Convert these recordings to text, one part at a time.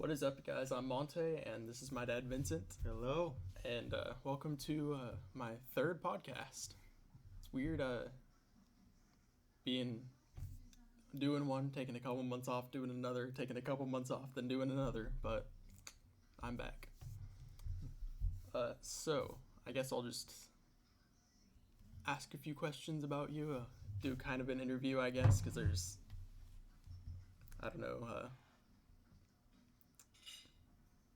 What is up, guys? I'm Monte, and this is my dad, Vincent. Hello. And welcome to my third podcast. It's weird being doing one, taking a couple months off, doing another, taking a couple months off, then doing another, but I'm back. So, I guess I'll just ask a few questions about you, do kind of an interview, I guess, because there's, I don't know,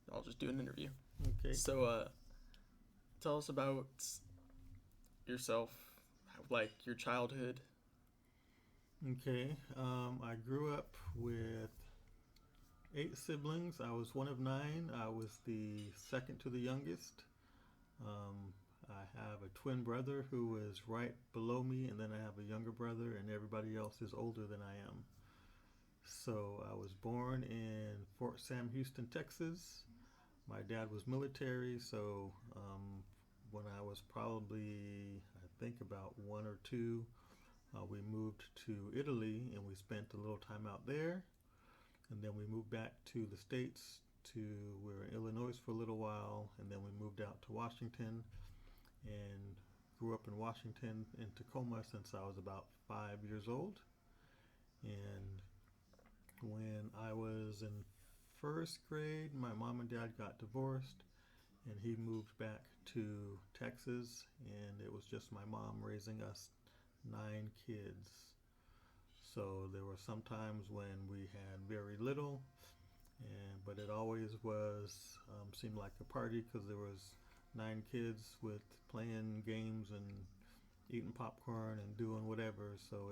I'll just do an interview. Okay. So, tell us about yourself, like your childhood. Okay. I grew up with 8 siblings. I was one of 9. I was the second to the youngest. I have a twin brother who is right below me, and then I have a younger brother, and everybody else is older than I am. So I was born in Fort Sam Houston, Texas. My dad was military, so when I was probably, I think about 1 or 2, we moved to Italy and we spent a little time out there. And then we moved back to the States. We were in Illinois for a little while, and then we moved out to Washington and grew up in Washington in Tacoma since I was about 5 years old. And when I was in first grade, my mom and dad got divorced, and he moved back to Texas, and it was just my mom raising us 9 kids. So there were some times when we had very little, but it always was seemed like a party because there was 9 kids with playing games and eating popcorn and doing whatever. So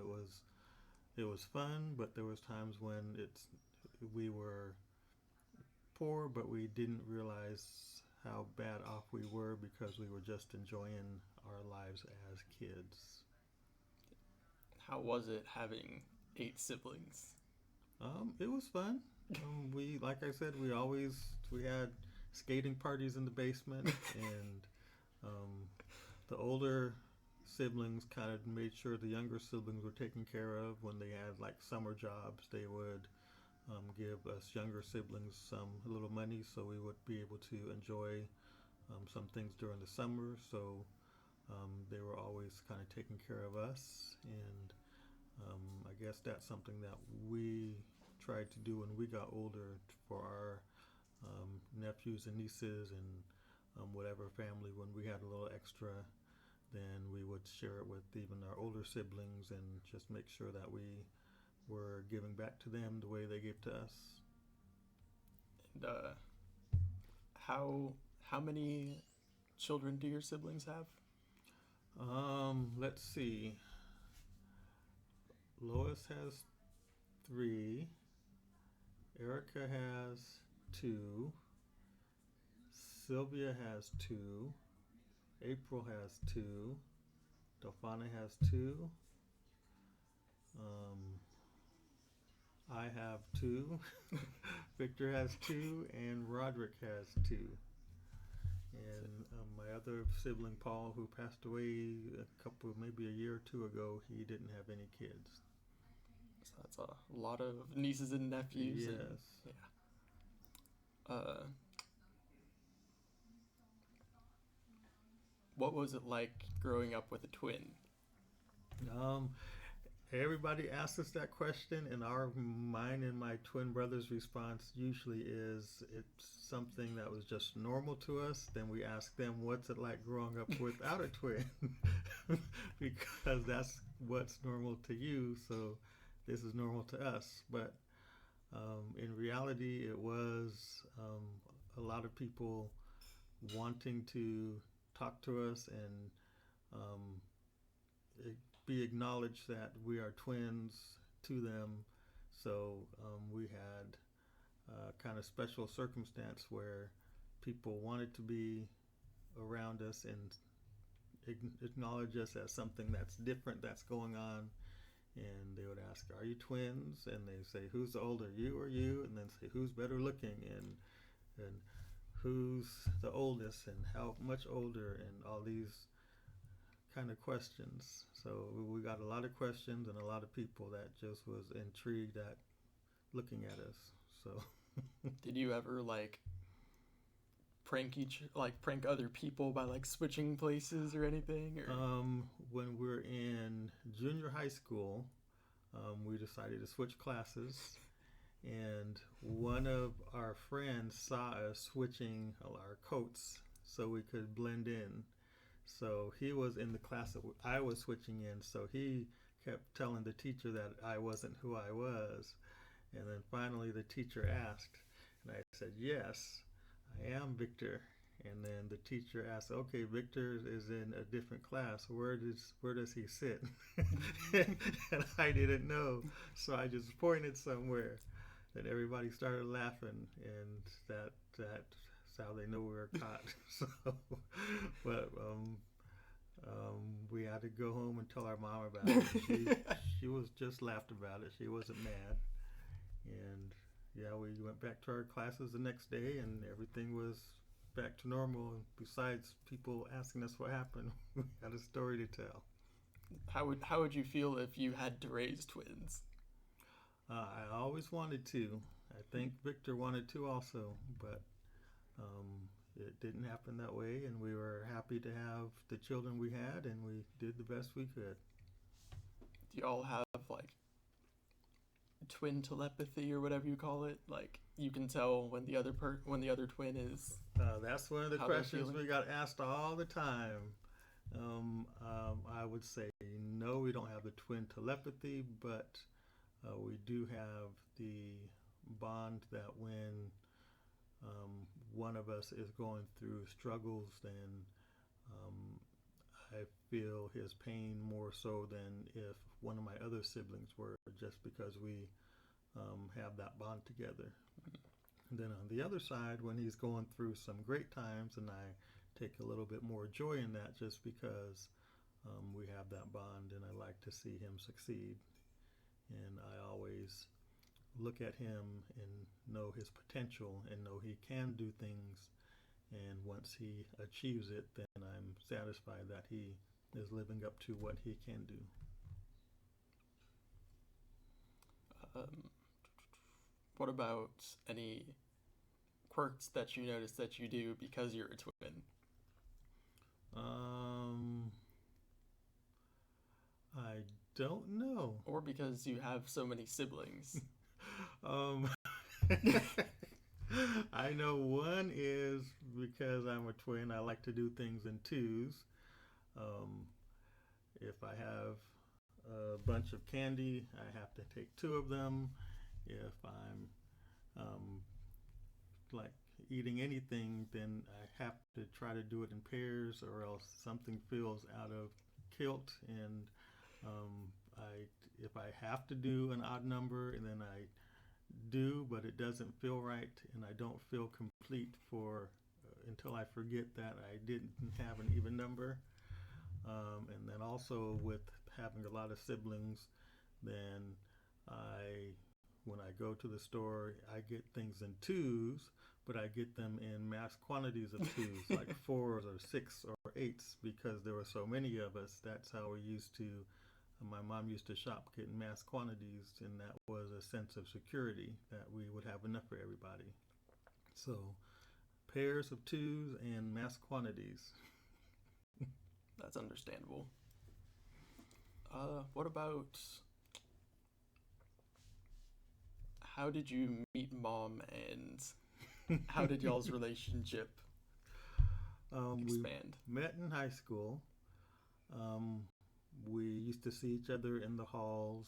it was fun, but there was times when we were poor, but we didn't realize how bad off we were because we were just enjoying our lives as kids. How was it having 8 siblings? It was fun. Like I said, we had skating parties in the basement, and the older siblings kind of made sure the younger siblings were taken care of. When they had like summer jobs, they would give us younger siblings a little money so we would be able to enjoy some things during the summer. So they were always kind of taking care of us, and I guess that's something that we tried to do when we got older for our nephews and nieces and whatever family. When we had a little extra, then we would share it with even our older siblings and just make sure that we were giving back to them the way they gave to us. And how many children do your siblings have? Let's see. Lois has 3. Erica has 2. Sylvia has 2. April has 2. Delphana has 2. I have 2. Victor has 2, and Roderick has 2. And my other sibling, Paul, who passed away maybe a year or 2 ago, he didn't have any kids. So that's a lot of nieces and nephews. Yes. And, yeah. What was it like growing up with a twin? Everybody asks us that question, and mine and my twin brother's response usually is it's something that was just normal to us. Then we ask them, what's it like growing up without a twin? Because that's what's normal to you, so this is normal to us. But in reality, it was a lot of people wanting to talk to us and be acknowledged that we are twins to them. So we had a kind of special circumstance where people wanted to be around us and acknowledge us as something that's different that's going on. And they would ask, are you twins? And they say, who's the older, you or you? And then say, who's better looking? And who's the oldest and how much older, and all these kind of questions. So we got a lot of questions and a lot of people that just was intrigued at looking at us. So Did you ever like prank other people by like switching places or anything? Or When we were in junior high school, we decided to switch classes, and one of our friends saw us switching our coats so we could blend in. So he was in the class that I was switching in, so he kept telling the teacher that I wasn't who I was. And then finally the teacher asked, and I said, "Yes, I am Victor." And then the teacher asked, "Okay, Victor is in a different class. Where does he sit?" And I didn't know, so I just pointed somewhere. And everybody started laughing, and that's how they know we were caught. So, but we had to go home and tell our mom about it. She was just laughed about it. She wasn't mad, and yeah, we went back to our classes the next day, and everything was back to normal. Besides people asking us what happened, we had a story to tell. how would you feel if you had to raise twins? I always wanted to. I think Victor wanted to also, but it didn't happen that way, and we were happy to have the children we had, and we did the best we could. Do y'all have like twin telepathy or whatever you call it? Like you can tell when the other twin is That's one of the how they're questions feeling. we got asked all the time. I would say no, we don't have the twin telepathy, but we do have the bond that when one of us is going through struggles, then um, I feel his pain more so than if one of my other siblings were, just because we have that bond together. And then on the other side, when he's going through some great times, and I take a little bit more joy in that just because we have that bond, and I like to see him succeed. And I always look at him and know his potential and know he can do things. And once he achieves it, then I'm satisfied that he is living up to what he can do. Um, what about any quirks that you notice that you do because you're a twin, Um, I don't know. or because you have so many siblings? Um, I know one is because I'm a twin. I like to do things in twos. Um, if I have a bunch of candy, I have to take two of them. If I'm um, like eating anything, then I have to try to do it in pairs, or else something feels out of kilt. And I, if I have to do an odd number, and then I do, but it doesn't feel right, and I don't feel complete for until I forget that I didn't have an even number. And then also with having a lot of siblings, then I when I go to the store, I get things in twos, but I get them in mass quantities of twos, like fours or six or eights, because there were so many of us. That's how we used to. My mom used to shop getting mass quantities, and that was a sense of security that we would have enough for everybody. So, pairs of twos and mass quantities. That's understandable. What about how did you meet mom, and how did y'all's relationship We expand? met in high school. Um, we used to see each other in the halls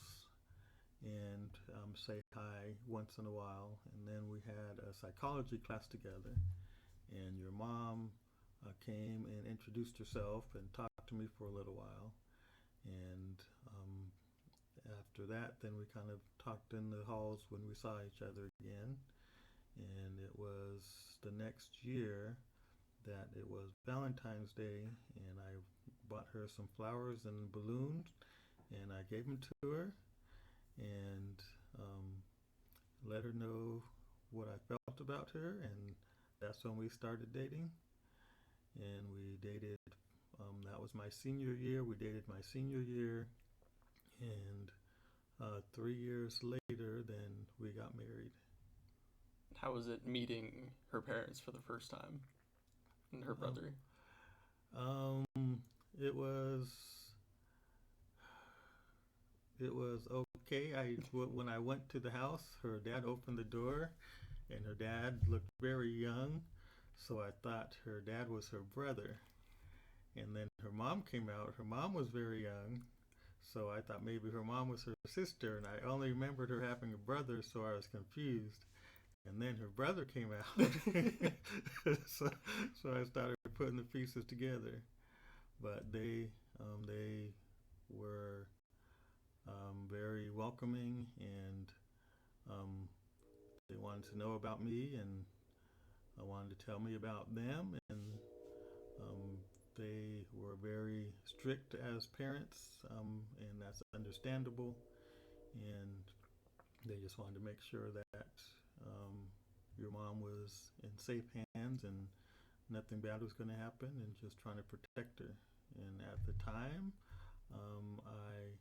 and say hi once in a while. And then we had a psychology class together. And your mom came and introduced herself and talked to me for a little while. And after that, then we kind of talked in the halls when we saw each other again. And it was the next year that it was Valentine's Day, and I bought her some flowers and balloons, and I gave them to her, and let her know what I felt about her, and that's when we started dating. And we dated. That was my senior year. We dated my senior year, and 3 years later, then we got married. how was it meeting her parents for the first time and her brother? Um, it was it was okay. When I went to the house, her dad opened the door, and her dad looked very young, so I thought her dad was her brother. And then her mom came out. Her mom was very young, so I thought maybe her mom was her sister, and I only remembered her having a brother, so I was confused. And then her brother came out, so, so I started putting the pieces together. But they were very welcoming, and um, they wanted to know about me, and I wanted to tell me about them, and um, they were very strict as parents, and that's understandable. And they just wanted to make sure that um, your mom was in safe hands and nothing bad was going to happen, and just trying to protect her. And at the time, I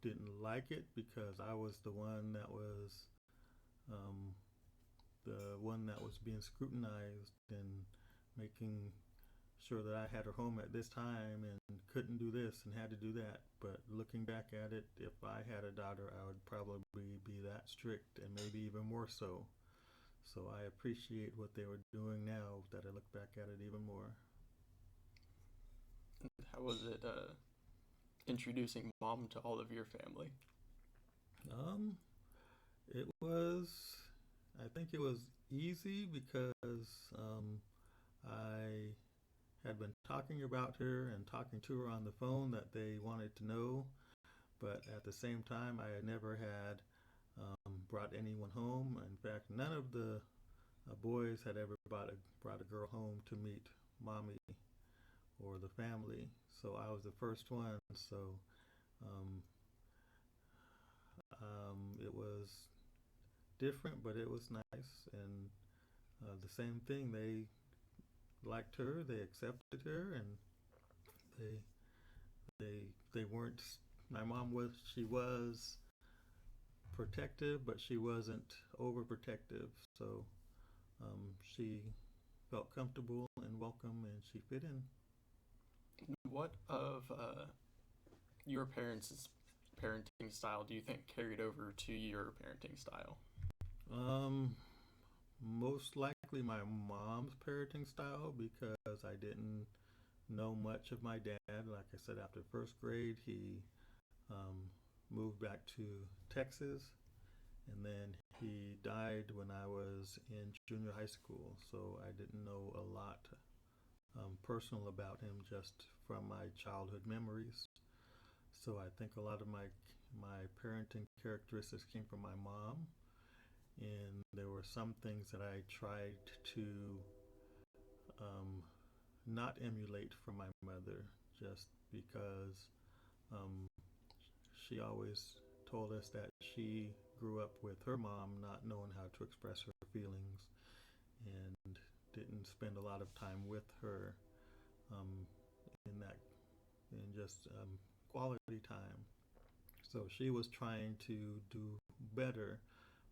didn't like it because I was um, the one that was being scrutinized and making sure that I had her home at this time and couldn't do this and had to do that. But looking back at it, if I had a daughter, I would probably be that strict and maybe even more so. So I appreciate what they were doing now that I look back at it even more. How was it introducing mom to all of your family? Um, it was, I think it was easy because I had been talking about her and talking to her on the phone that they wanted to know, but at the same time, I had never had brought anyone home. In fact, none of the boys had ever brought a girl home to meet mommy or the family. So I was the first one. So um, it was different, but it was nice. And the same thing, they liked her, they accepted her, and they they weren't. My mom was she was protective, but she wasn't overprotective. So she felt comfortable and welcome, and she fit in. What of your parents' parenting style do you think carried over to your parenting style? Um, Most likely my mom's parenting style because I didn't know much of my dad. Like I said, after first grade, he um, moved back to Texas, and then he died when I was in junior high school. So I didn't know a lot personal about him just from my childhood memories. So I think a lot of my parenting characteristics came from my mom, and there were some things that I tried to um, not emulate from my mother, just because um, she always told us that she grew up with her mom not knowing how to express her feelings and didn't spend a lot of time with her um, in that in just quality time. So she was trying to do better,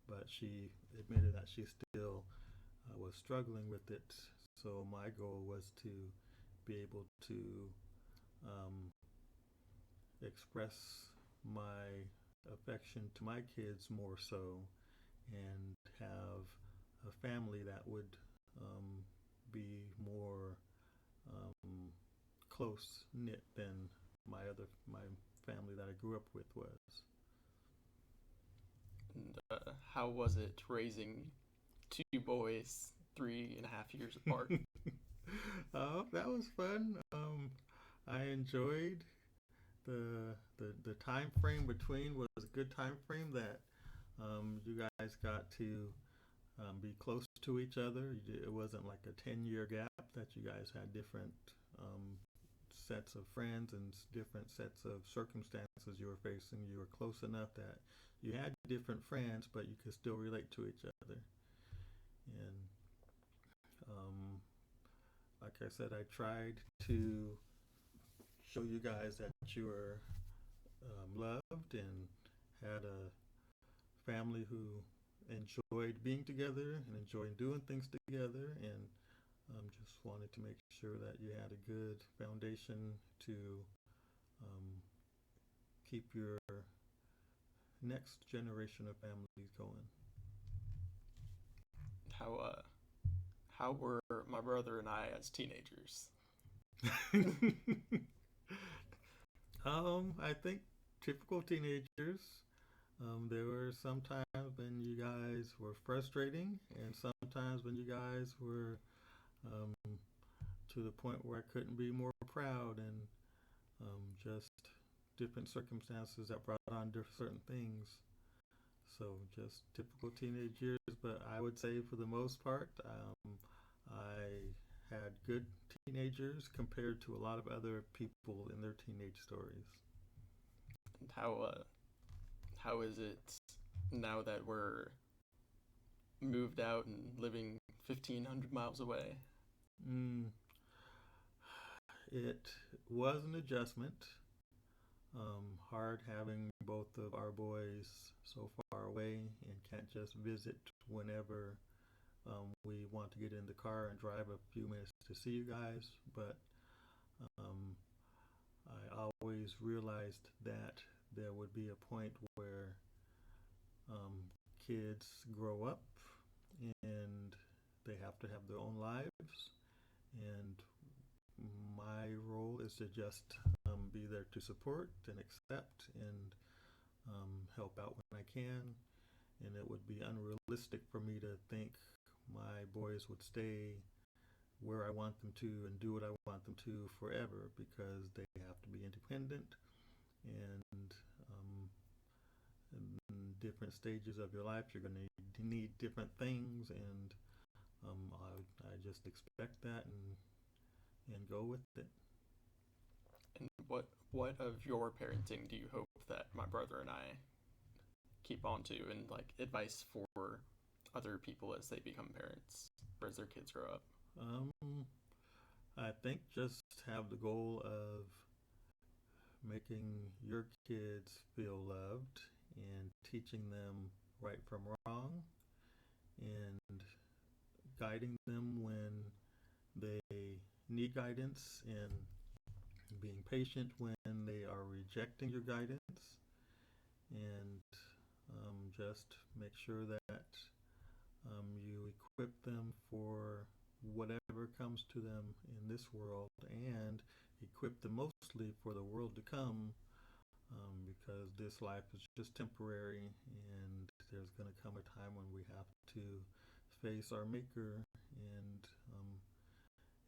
but she admitted that she still was struggling with it. So my goal was to be able to um, express my affection to my kids more so, and have a family that would be more close knit than my family that I grew up with was. And how was it raising two boys 3.5 years apart? That was fun. I enjoyed the time frame between was a good time frame that you guys got to be close to each other. It wasn't like a 10-year gap that you guys had different sets of friends and different sets of circumstances you were facing. You were close enough that you had different friends, but you could still relate to each other. And um, like I said, I tried to show you guys that you were loved and had a family who enjoyed being together and enjoyed doing things together, and just wanted to make sure that you had a good foundation to um, keep your next generation of families going. How were my brother and I as teenagers? I think typical teenagers. There were some times when you guys were frustrating, and sometimes when you guys were um, to the point where I couldn't be more proud, and just different circumstances that brought on certain things. So just typical teenage years, but I would say for the most part, I had good teenagers compared to a lot of other people in their teenage stories. And how is it now that we're moved out and living 1,500 miles away? Mm, it was an adjustment. Hard having both of our boys so far away and can't just visit whenever we want to get in the car and drive a few minutes to see you guys. But um, I always realized that there would be a point where um, kids grow up and they have to have their own lives, and my role is to just be there to support and accept and help out when I can. And it would be unrealistic for me to think my boys would stay where I want them to and do what I want them to forever, because they have to be independent, and in different stages of your life you're going to need different things, and I just expect that and go with it. And what of your parenting do you hope that my brother and I keep on to, and like advice for other people as they become parents or as their kids grow up? Um, I think just have the goal of making your kids feel loved and teaching them right from wrong, and guiding them when they need guidance, and being patient when they are rejecting your guidance, and just make sure that you equip them for whatever comes to them in this world, and equip them mostly for the world to come, because this life is just temporary, and there's going to come a time when we have to face our maker, and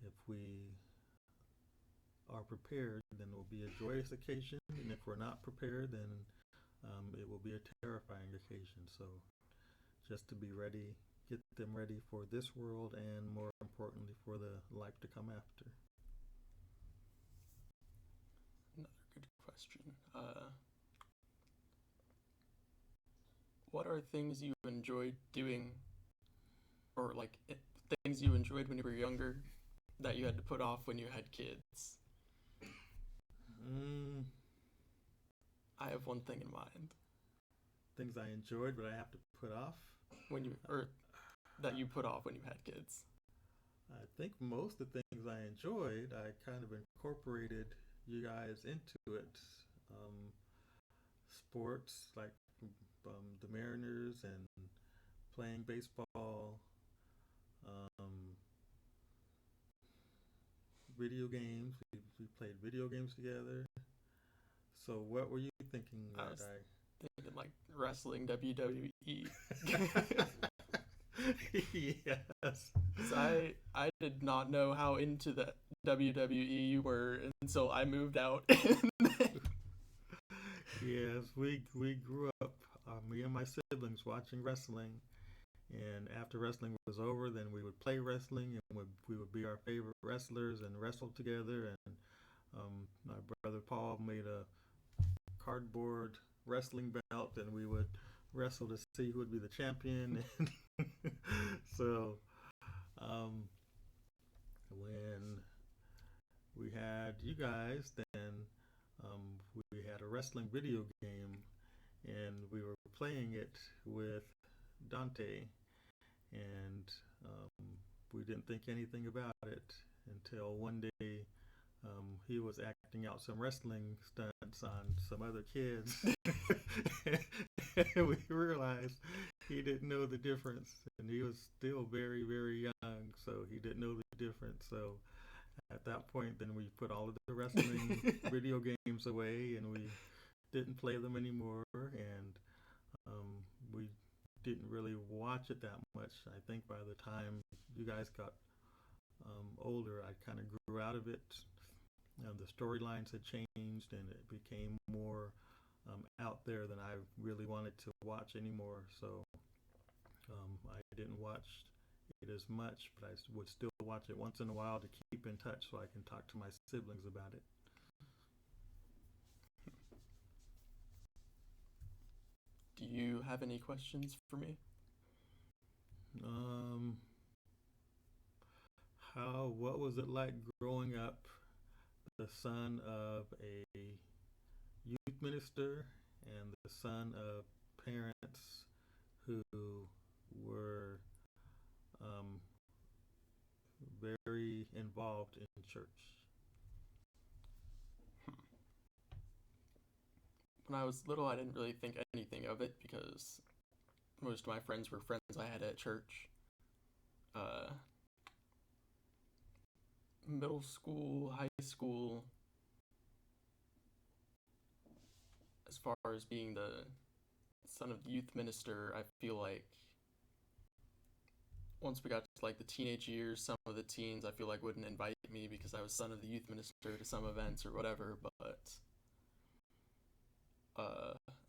if we are prepared, then it will be a joyous occasion, and if we're not prepared, then it will be a terrifying occasion. So just to be ready, get them ready for this world, and more importantly for the life to come after. Another good question. What are things you enjoyed doing, or like things you enjoyed when you were younger that you had to put off when you had kids? Mm, I have one thing in mind. Things I enjoyed, but I have to put off. When you or that you put off when you had kids. I think most of the things I enjoyed, I kind of incorporated you guys into it. Um, Sports like the Mariners, and playing baseball, um, video games. We played video games together. So what were you thinking I that was thinking like wrestling, WWE. Yes. So I did not know how into the WWE you were until I moved out. Yes, we grew up, me and my siblings, watching wrestling, and after wrestling was over, then we would play wrestling, and we would be our favorite wrestlers and wrestle together. And my brother Paul made a cardboard wrestling belt, and we would wrestle to see who would be the champion. So um, when we had you guys, then we had a wrestling video game, and we were playing it with Dante, and we didn't think anything about it until one day he was acting out some wrestling stunts on some other kids. And we realized he didn't know the difference, and he was still very, very young, so he didn't know the difference. So at that point, then we put all of the wrestling video games away, and we didn't play them anymore, and we didn't really watch it that much. I think by the time you guys got older, I kind of grew out of it. The storylines had changed, and it became more out there than I really wanted to watch anymore. So I didn't watch it as much, but I would still watch it once in a while to keep in touch so I can talk to my siblings about it. Do you have any questions for me? Um, what was it like growing up the son of a youth minister and the son of parents who were um, very involved in church? When I was little, I didn't really think anything of it because most of my friends were friends I had at church. Uh, Middle school, high school, as far as being the son of the youth minister, I feel like once we got to like the teenage years, some of the teens I feel like wouldn't invite me because I was son of the youth minister to some events or whatever. But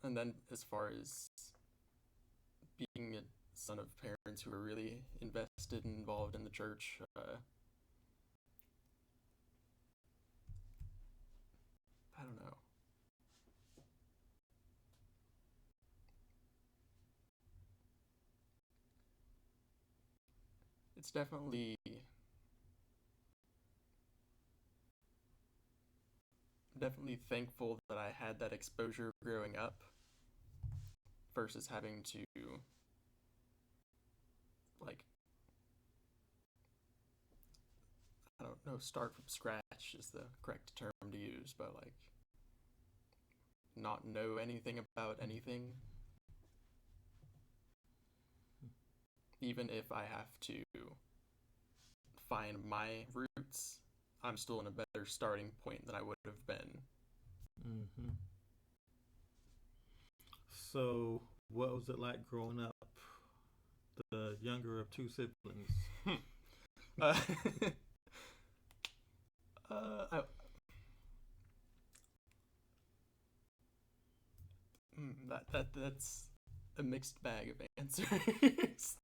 and then as far as being a son of parents who are really invested and involved in the church, I don't know. It's definitely thankful that I had that exposure growing up versus having to like I don't know, start from scratch is the correct term to use, but like not know anything about anything. Even if I have to find my roots, I'm still in a better starting point than I would have been. Mm-hmm. So, what was it like growing up the younger of two siblings? uh, uh, I, that's a mixed bag of answers.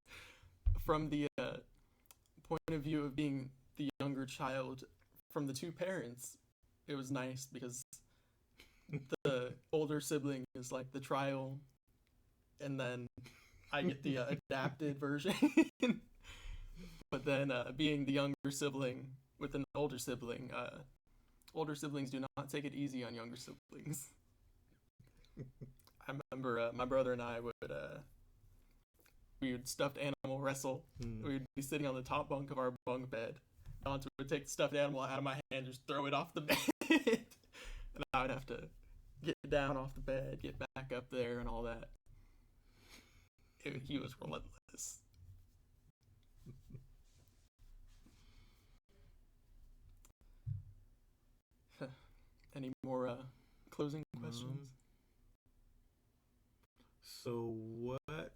From the point of view of being the younger child from the two parents, it was nice because the older sibling is like the trial, and then I get the adapted version. But then being the younger sibling with an older siblings do not take it easy on younger siblings. I remember my brother and I we would stuffed animal wrestle. Mm. We would be sitting on the top bunk of our bunk bed. Auntie would take the stuffed animal out of my hand and just throw it off the bed. And I would have to get down off the bed, get back up there, and all that. He was relentless. Any more closing questions? So, what,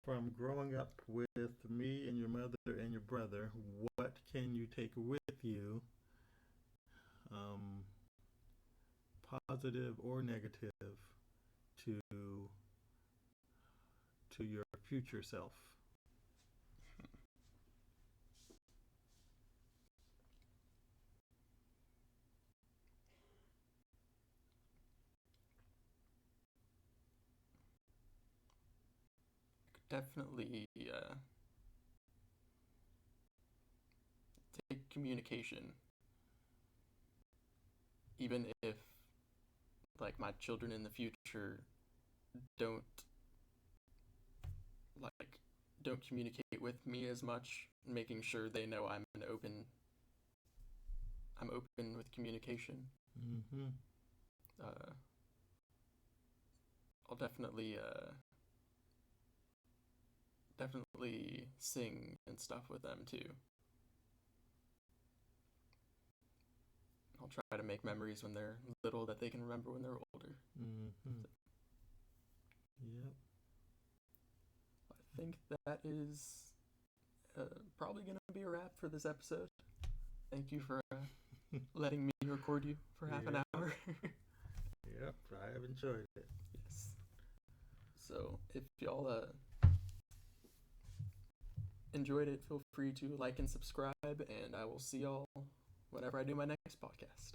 from growing up with me and your mother and your brother, what can you take with you, um, positive or negative, to your future self? Definitely take communication. Even if like my children in the future don't like don't communicate with me as much, making sure they know I'm open with communication. Mm-hmm. Uh, I'll definitely sing and stuff with them too. I'll try to make memories when they're little that they can remember when they're older. Mm-hmm. So Yep. I think that is probably going to be a wrap for this episode. Thank you for letting me record you for half an Yep. hour. Yep. I have enjoyed it. Yes. So if y'all enjoyed it, feel free to like and subscribe, and I will see y'all whenever I do my next podcast.